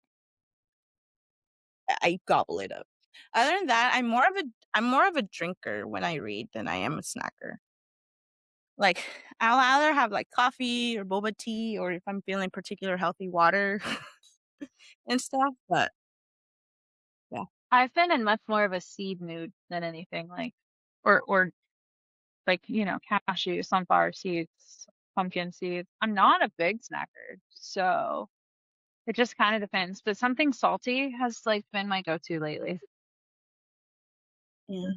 I gobble it up. Other than that, I'm more of a drinker when I read than I am a snacker. Like I'll either have like coffee or boba tea, or if I'm feeling particular healthy, water and stuff. But yeah, I've been in much more of a seed mood than anything, like or like, cashew, sunflower seeds, pumpkin seeds. I'm not a big snacker, so it just kind of depends. But something salty has like been my go-to lately. yeah.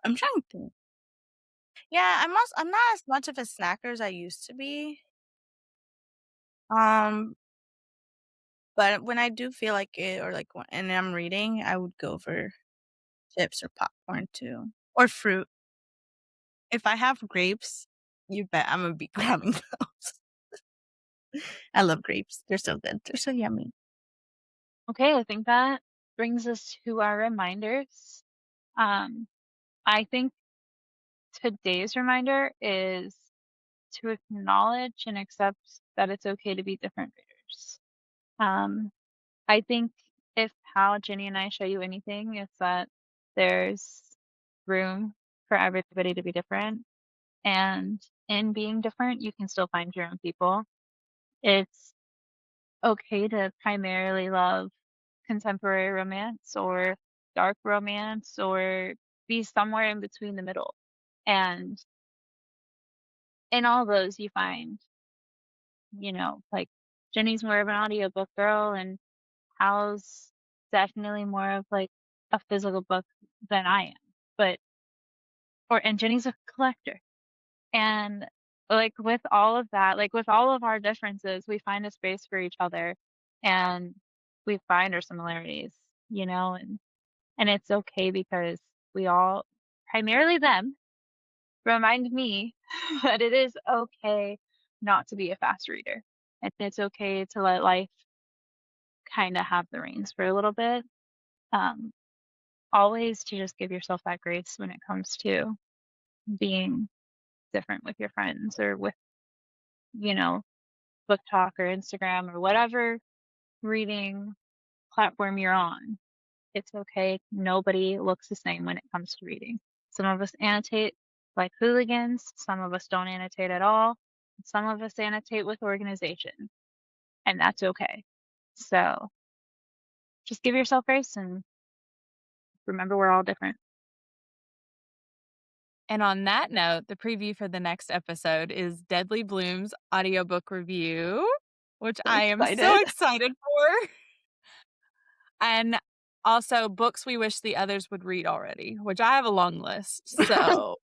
I'm trying to think. Yeah, I'm not as much of a snacker as I used to be. Um, but when I do feel like it, or like and I'm reading, I would go for chips or popcorn too, or fruit. If I have grapes, you bet I'm gonna be grabbing those. I love grapes. They're so good. They're so yummy. Okay, I think that brings us to our reminders. Um, I think today's reminder is to acknowledge and accept that it's okay to be different readers. Um, I think if how Jenny and I show you anything, it's that there's room for everybody to be different. And in being different, you can still find your own people. It's okay to primarily love contemporary romance or dark romance or be somewhere in between the middle. And in all those, you find, like Jenny's more of an audiobook girl and Hal's definitely more of like a physical book than I am. But, and Jenny's a collector. And like with all of that, like with all of our differences, we find a space for each other and we find our similarities, and it's okay because we all, primarily them, remind me that it is okay not to be a fast reader. And it's okay to let life kind of have the reins for a little bit. Um, Always to just give yourself that grace when it comes to being different with your friends or with, you know, book talk or Instagram or whatever reading platform you're on. It's okay. Nobody looks the same when it comes to reading. Some of us annotate like hooligans, some of us don't annotate at all, and some of us annotate with organization, and that's okay. So just give yourself grace and remember we're all different. And on that note, the preview for the next episode is Deadly Bloom's audiobook review, which I am so excited for. And also books we wish the others would read already, which I have a long list. So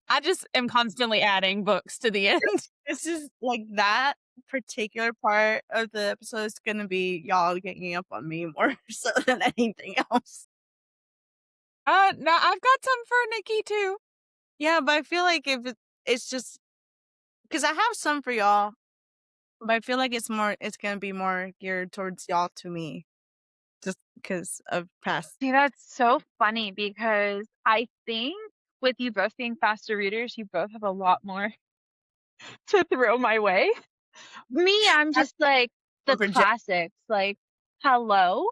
I just am constantly adding books to the end. It's just like that particular part of the episode is going to be y'all getting up on me more so than anything else. No, I've got some for Nikki too. Yeah, but I feel like if it's just because I have some for y'all, but I feel like it's going to be more geared towards y'all to me just because of past. See, that's so funny because I think with you both being faster readers, you both have a lot more to throw my way. Me, I'm just like the classics, like Hello,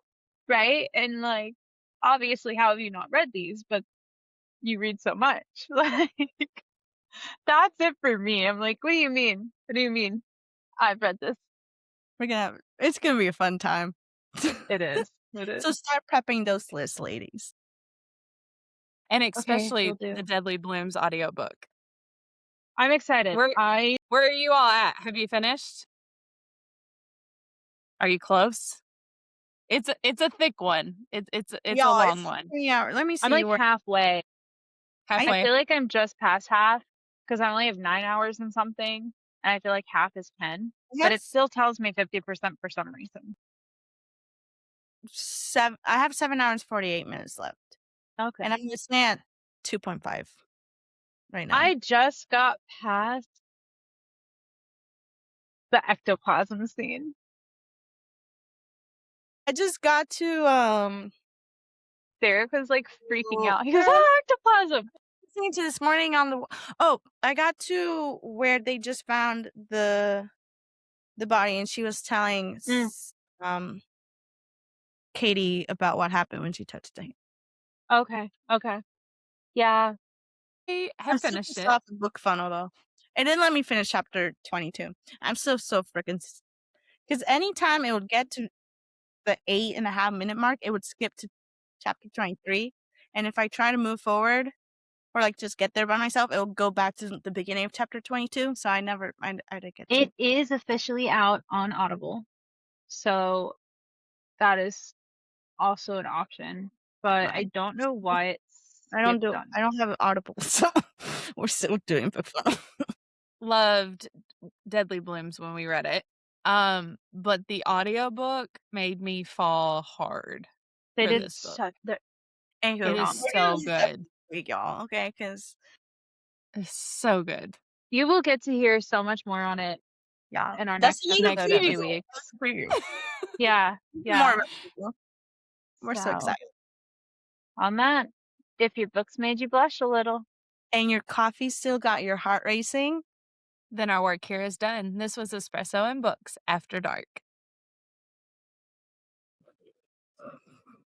right? And like, obviously, how have you not read these? But you read so much. Like, that's it for me. I'm like, what do you mean? What do you mean? I've read this. It's gonna be a fun time. It is. It is. So start prepping those lists, ladies. And especially will do. the Deadly Blooms audiobook. I'm excited. Where are you all at? Have you finished? Are you close? It's a thick one. It's a long one. Yeah, let me see. I'm like halfway. Halfway. I feel like I'm just past half because I only have 9 hours and something, and I feel like half is 10. But it still tells me 50% for some reason. I have 7 hours 48 minutes left. Okay. And I'm listening at 2.5 right now. I just got past the ectoplasm scene. I just got to Derek was like freaking out. He goes, "Oh, ectoplasm!" Listening to this morning on the I got to where they just found the body, and she was telling Katie about what happened when she touched him. Okay. Yeah. I have finished it. Off the book funnel though. It didn't let me finish chapter 22. I'm so freaking because anytime it would get to the 8.5 minute mark, it would skip to chapter 23. And if I try to move forward or like just get there by myself, it will go back to the beginning of chapter 22. So I didn't get to. It is officially out on Audible. So that is also an option. But I don't know why it's I don't have an Audible, so we're still doing book funnel. Loved Deadly Blooms when we read it. But the audiobook made me fall hard. They for did this book. such It is so good. Y'all, okay? Because It's so good. you will get to hear so much more on it. Yeah, in our next episode in 2 weeks. For you. Yeah. We're so excited. On that, if your books made you blush a little, and your coffee still got your heart racing, then our work here is done. This was Espresso and Books After Dark.